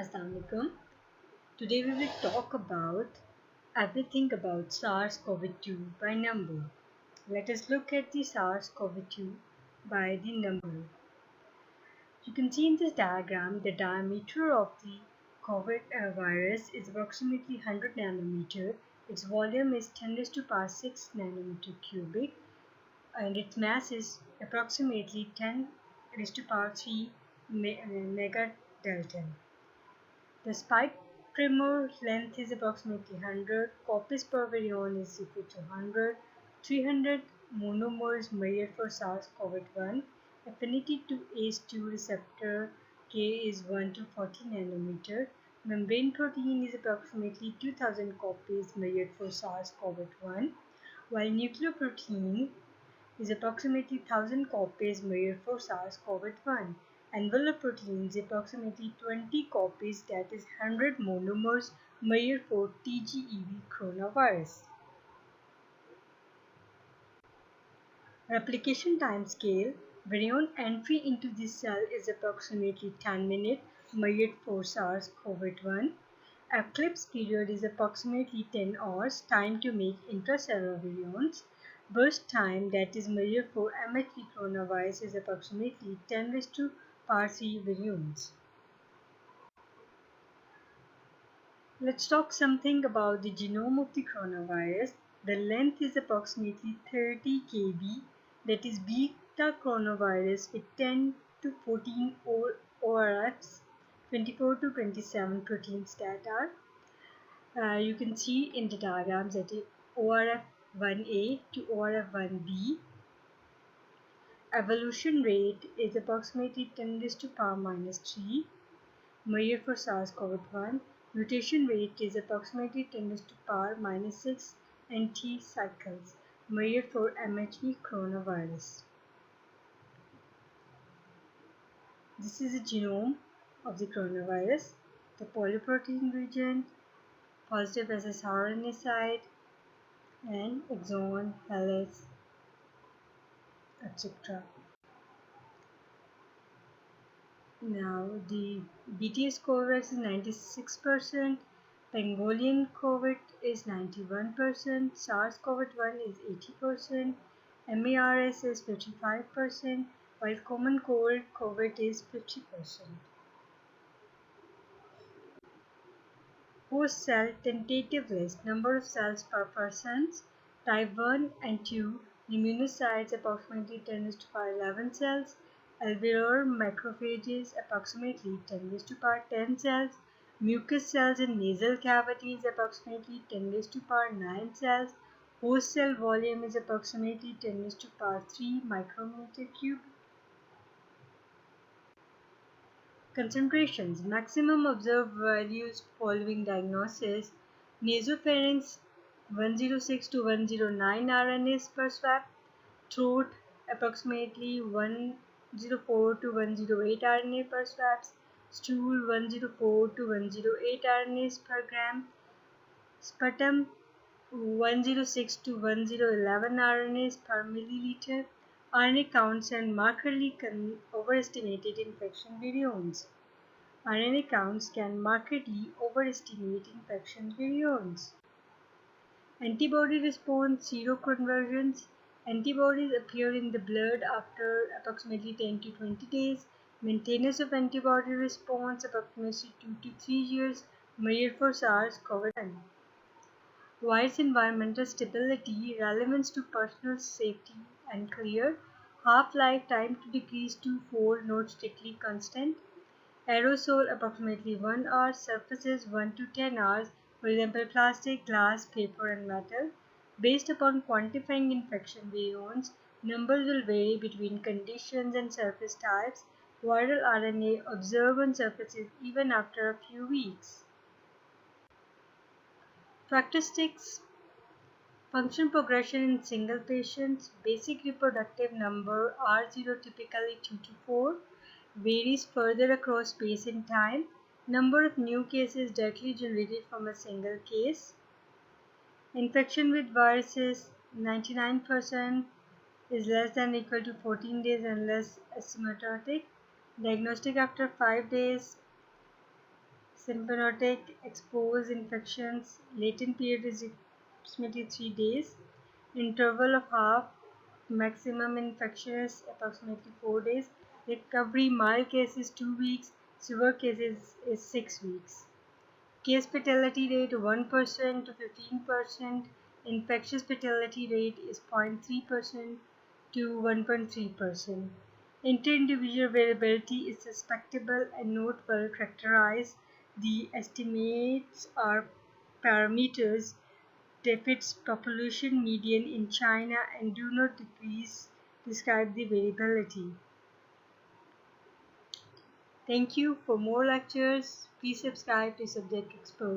Assalamualaikum. Today we will talk about everything about SARS-CoV-2 by number. Let us look at the SARS-CoV-2 by the number. You can see in this diagram the diameter of the COVID virus is approximately 100 nanometer. Its volume is 10 raised to power 6 nanometer cubic and its mass is approximately 10 raised to power 3 megadalton. The spike tremor length is approximately 100, copies per virion is equal to 100, 300 monomers measured for SARS-CoV-1, affinity to ACE2 receptor K is 1 to 40 nanometer, membrane protein is approximately 2000 copies measured for SARS-CoV-1, while nucleoprotein is approximately 1000 copies measured for SARS-CoV-1. Envelope protein is approximately 20 copies, that is 100 monomers measured for TGEV coronavirus. Replication time scale. Virion entry into the cell is approximately 10 minutes measured for SARS-CoV-1. Eclipse period is approximately 10 hours, time to make intracellular virions. Burst time, that is measured for MHV coronavirus, is approximately 10 raised to power 3 virions. Let's talk something about the genome of the coronavirus. The length is approximately 30 kb, that is beta coronavirus with 10 to 14 ORFs, 24 to 27 protein scatter. You can see in the diagrams that ORF1A to ORF1B. Evolution rate is approximately 10 raised to power minus 3 measured for SARS-CoV-1. Mutation rate is approximately 10 raised to power minus 6 NT cycles measured for MHV coronavirus. This is the genome of the coronavirus, the polyprotein region, positive ssRNA site, and exon, helix, etc. Now the BTS Covax is 96%, Pangolin COVID is 91%, SARS-CoV-1 is 80%, MARS is 55%, while common cold COVID is 50%. Host cell tentative list, number of cells per persons, type 1 and 2, immunocytes approximately 10 raised to power 11 cells, alveolar macrophages approximately 10 raised to power 10 cells, mucus cells in nasal cavities approximately 10 raised to power 9 cells, host cell volume is approximately 10 raised to power 3 micrometer cube. Concentrations. Maximum observed values following diagnosis. Nasopharynx 106 to 109 RNAs per swab. Throat approximately 104 to 108 RNA per swabs. Stool 104 to 108 RNAs per gram. Sputum 106 to 1011 RNAs per milliliter. RNA counts and markedly overestimated infection virions. RNA counts can markedly overestimate infection virions. Antibody response, seroconversions. Antibodies appear in the blood after approximately 10 to 20 days. Maintenance of antibody response approximately 2 to 3 years, measured for SARS-CoV-1. Virus environmental stability, relevance to personal safety unclear. Half-life time to decrease to 4, not strictly constant. Aerosol approximately 1 hour, surfaces 1 to 10 hours, for example plastic, glass, paper and metal. Based upon quantifying infection virions, numbers will vary between conditions and surface types. Viral RNA observed on surfaces even after a few weeks. Characteristics. Function progression in single patients. Basic reproductive number R0 typically 2 to 4. Varies further across space and time. Number of new cases directly generated from a single case. Infection with viruses 99% is less than or equal to 14 days unless asymptomatic. Diagnostic after 5 days. Symptomatic exposed infections, latent period is approximately 3 days. Interval of half, maximum infection is approximately 4 days. Recovery, mild cases 2 weeks, severe cases is 6 weeks. Case fatality rate 1% to 15%. Infectious fatality rate is 0.3% to 1.3%. Inter-individual variability is suspectable and not well characterized. The estimates are parameters that fits population median in China and do not describe the variability. Thank you. For more lectures, please subscribe to Subject Expert.